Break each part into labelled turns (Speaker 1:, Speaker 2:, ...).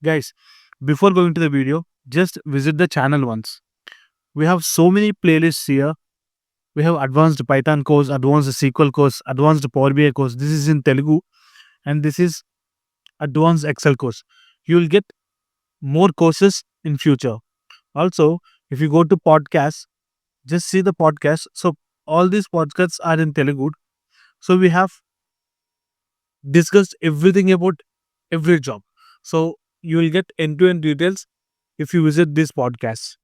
Speaker 1: Guys, before going to the video, just visit the channel once. We have so many playlists here. We have advanced Python course, advanced SQL course, advanced Power BI course. This is in Telugu and this is advanced Excel course. You will get more courses in future. Also, if you go to podcasts, just see the podcast. So all these podcasts are in Telugu. So we have discussed everything about every job. So you will get end-to-end details if you visit this podcast.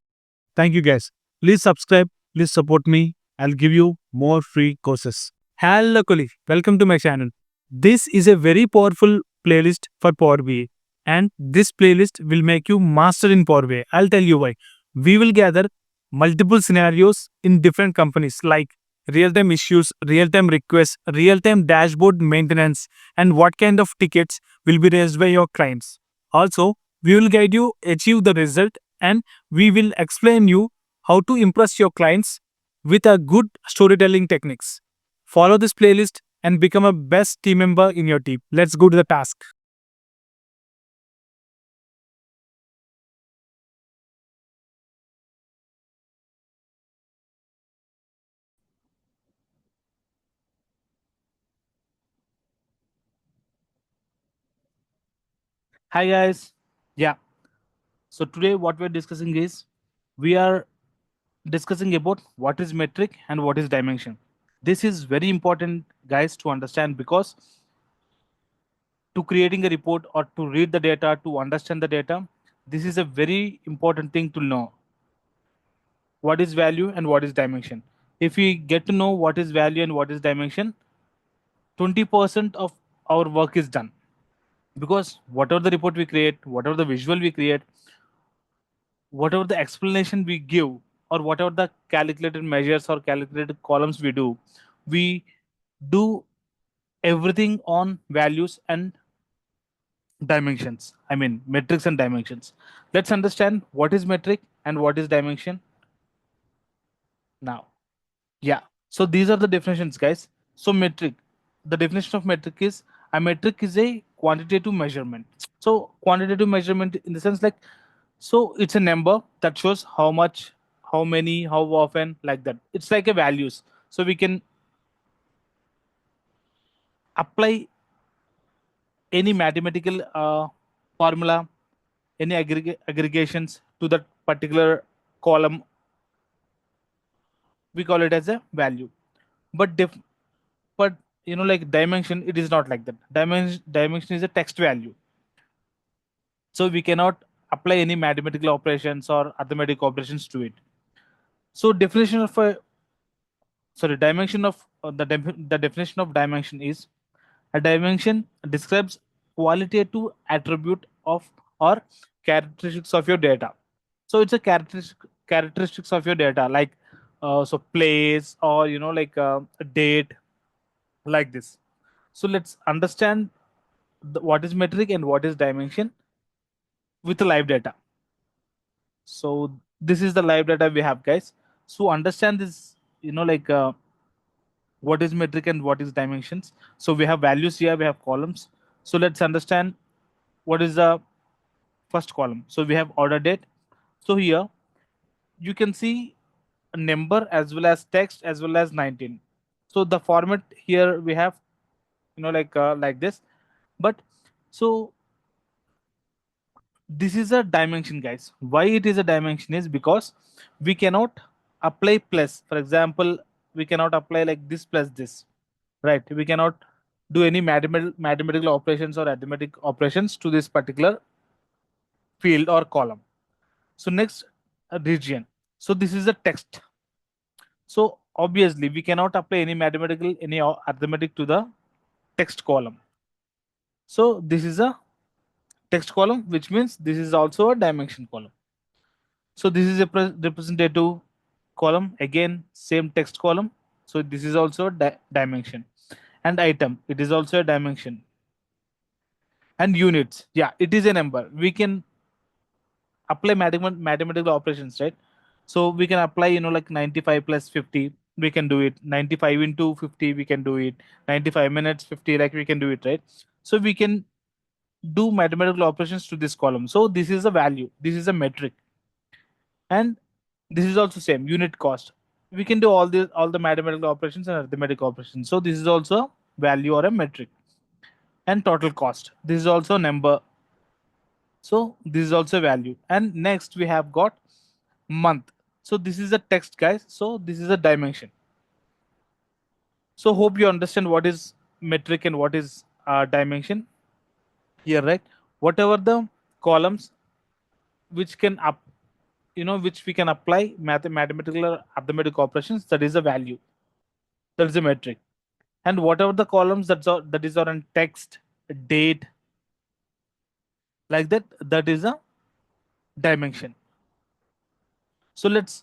Speaker 1: Thank you guys. Please subscribe. Please support me. I'll give you more free courses. Hello colleague. Welcome to my channel. This is a very powerful playlist for Power BI and this playlist will make you master in Power BI. I'll tell you why. We will gather multiple scenarios in different companies like real-time issues, real-time requests, real-time dashboard maintenance, and what kind of tickets will be raised by your clients. Also, we will guide you achieve the result and we will explain you how to impress your clients with a good storytelling techniques. Follow this playlist and become a best team member in your team. Let's go to the task. Hi guys. Yeah. So today what we're discussing is we are discussing about what is metric and what is dimension. This is very important guys to understand because to creating a report or to read the data, to understand the data, this is a very important thing to know. What is value and what is dimension? If we get to know what is value and what is dimension, 20% of our work is done. Because whatever the report we create, whatever the visual we create, whatever the explanation we give, or whatever the calculated measures or calculated columns we do everything on values and dimensions. I mean, metrics and dimensions. Let's understand what is metric and what is dimension now. Yeah. So these are the definitions, guys. So metric, the definition of metric is a metric is a quantitative measurement. So quantitative measurement in the sense like, so it's a number that shows how much, how many, how often, like that. It's like a values. So we can apply any mathematical formula, any aggregations to that particular column. We call it as a value. But but like dimension, it is not like that. Dimension is a text value. So we cannot apply any mathematical operations or arithmetic operations to it. So definition of a sorry dimension of the definition of dimension is a dimension describes qualitative attribute of or characteristics of your data. So it's a characteristics of your data like so place or like a date, like this. So let's understand what is metric and what is dimension with the live data. So this is the live data we have, guys. So understand this, like what is metric and what is dimensions. So we have values here, we have columns. So let's understand what is the first column. So we have order date. So here you can see a number as well as text as well as 19. So the format here we have, like this. But so this is a dimension, guys. Why it is a dimension is because we cannot apply plus. For example, we cannot apply like this plus this, right? We cannot do any mathematical operations or arithmetic operations to this particular field or column. So next, region. So this is a text. So obviously we cannot apply any mathematical, any arithmetic to the text column. So this is a text column, which means this is also a dimension column. So this is a representative column, again same text column. So this is also a dimension. And item, it is also a dimension. And units, yeah, it is a number. We can apply mathematical operations, right? So we can apply like 95 plus 50, we can do it. 95 into 50, we can do it. 95 minutes 50, like we can do it, right? So we can
Speaker 2: do mathematical operations to this column. So this is a value, this is a metric, and this is also same unit cost. We can do all the mathematical operations and arithmetic operations. So this is also a value or a metric. And total cost, this is also a number. So this is also a value. And next we have got month. So this is a text, guys. So this is a dimension. So hope you understand what is metric and what is dimension here, right? Whatever the columns which can up, which we can apply mathematical or arithmetic operations, that is a value, that is a metric. And whatever the columns that is on text, date, like that, that is a dimension. So let's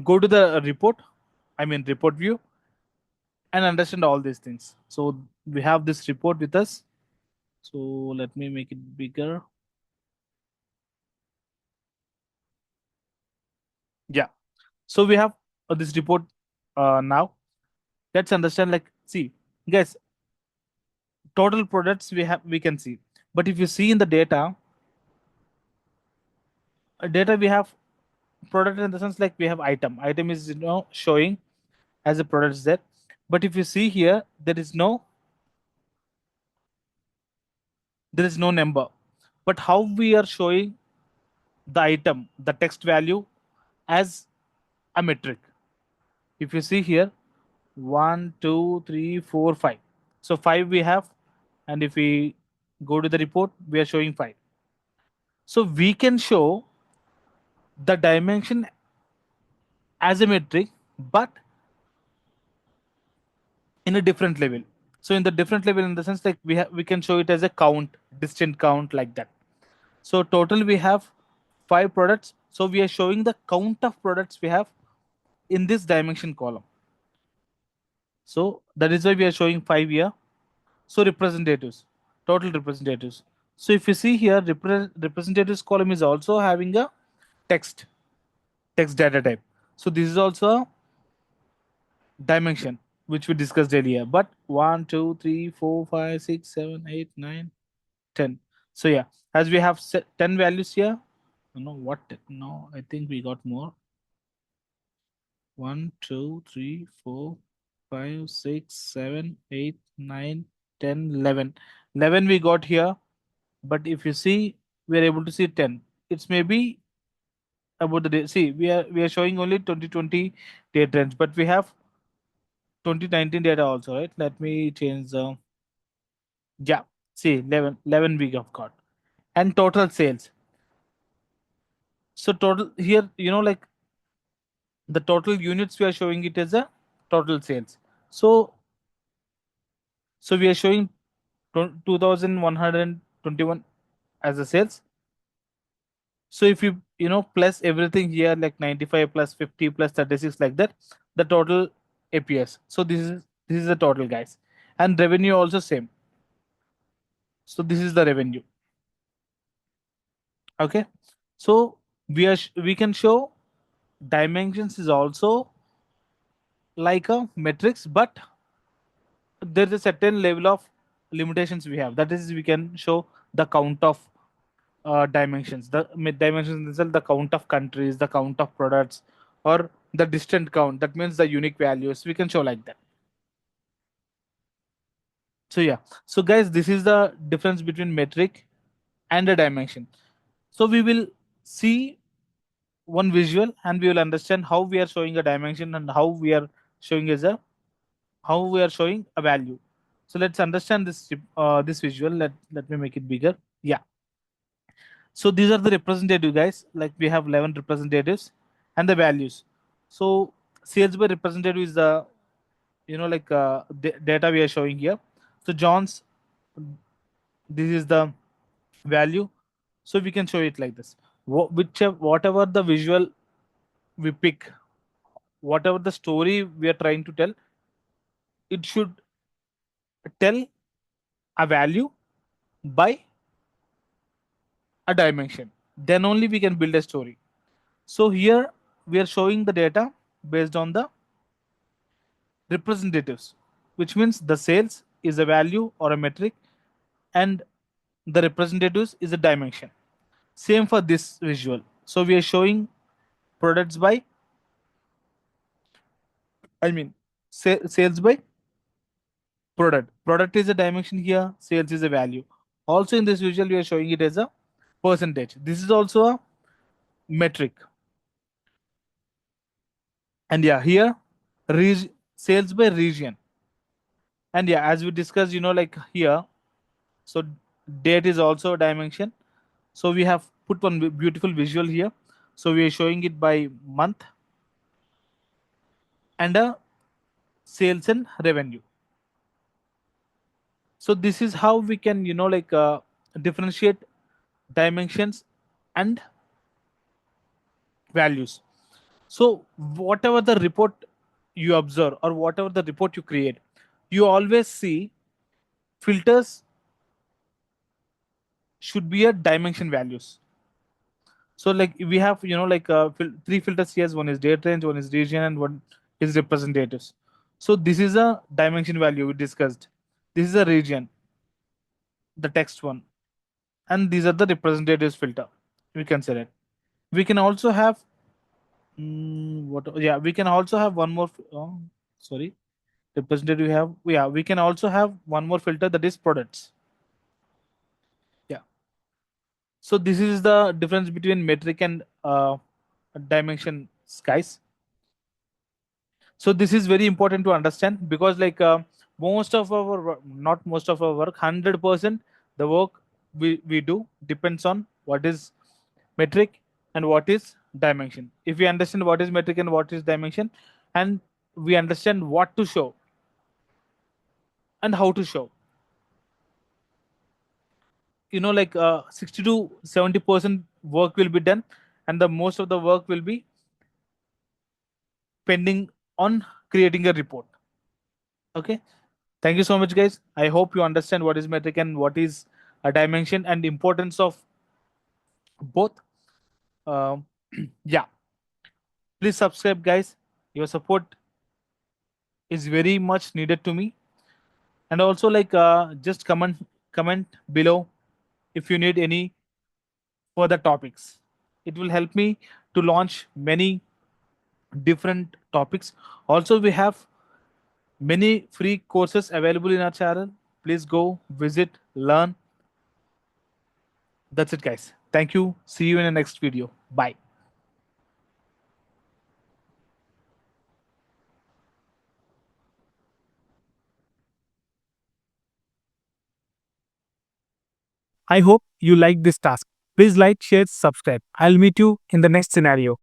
Speaker 2: go to the report, I mean report view, and understand all these things. So we have this report with us. So let me make it bigger. Yeah. So we have this report now. Let's understand. Like, see, guys, total products we can see. But if you see in the data we have product in the sense like we have item. Item is showing as a product is there. But if you see here, there is no number. But how we are showing the item, the text value as a metric. If you see here, 1, 2, 3, 4, 5. So 5 we have, and if we go to the report, we are showing 5. So we can show the dimension as a metric, but in a different level. So in the different level, in the sense like we can show it as a count, distant count, like that. So total we have 5 products. So we are showing the count of products we have in this dimension column. So that is why we are showing 5 here. So representatives, total representatives. So if you see here, representatives column is also having a text, text data type. So this is also a dimension which we discussed earlier. But 1, 2, 3, 4, 5, 6, 7, 8, 9, 10. So yeah, as we have set 10 values here. No, what? No, I think we got more. 1, 2, 3, 4, 5, 6, 7, 8, 9, 10, 11. 11 we got here. But if you see, we are able to see 10. It's maybe about the day. See, we are showing only 2020 date trends, but we have 2019 data also, right? Let me change the, yeah. See, 11 we have got. And total sales. So total here, like the total units we are showing it as a total sales. So we are showing 2121 as a sales. So if you plus everything here, like 95 plus 50 plus 36, like that, the total appears. So this is the total, guys. And revenue also same. So this is the revenue. Okay. So we can show dimensions is also like a matrix, but there is a certain level of limitations we have. That is, we can show the count of dimensions. The dimensions itself, the count of countries, the count of products, or the distant count. That means the unique values. We can show like that. So yeah. So guys, this is the difference between metric and a dimension. So we will see one visual and we will understand how we are showing a dimension and how we are showing a value. So let's understand this visual. Let me make it bigger. Yeah. So these are the representative, guys. Like we have 11 representatives and the values. So sales by representative is the like data we are showing here. So John's, this is the value. So we can show it like this. Whatever the visual we pick, whatever the story we are trying to tell, it should tell a value by a dimension. Then only we can build a story. So here we are showing the data based on the representatives, which means the sales is a value or a metric, and the representatives is a dimension. Same for this visual. So we are showing products by, I mean, sales by product. Product is a dimension here, sales is a value. Also in this visual, we are showing it as a percentage. This is also a metric. And yeah, here, sales by region. And yeah, as we discussed, like here, so date is also a dimension. So we have put one beautiful visual here. So we are showing it by month and a sales and revenue. So this is how we can differentiate dimensions and values. So whatever the report you observe or whatever the report you create, you always see filters should be a dimension values. So like we have three filters here. One is date range, one is region, and one is representatives. So this is a dimension value we discussed. This is a region, the text one, and these are the representatives filter. We can select. We can also have what? Yeah, we can also have one more. Sorry, representative. We have, yeah. We can also have one more filter, that is products. Yeah. So this is the difference between metric and dimension, guys. So this is very important to understand, because most of our not most of our work, 100% the work we do depends on what is metric and what is dimension. If we understand what is metric and what is dimension, and we understand what to show and how to show, 60 to 70% work will be done, and the most of the work will be pending on creating a report. Okay, thank you so much, guys. I hope you understand what is metric and what is a dimension, and importance of both. um, yeah, please subscribe, guys. Your support is very much needed to me. And also just comment below if you need any further topics. It will help me to launch many different topics. Also, we have many free courses available in our channel. Please go visit, learn. That's it, guys. Thank you. See you in the next video. Bye.
Speaker 1: I hope you like this task. Please like, share, subscribe. I'll meet you in the next scenario.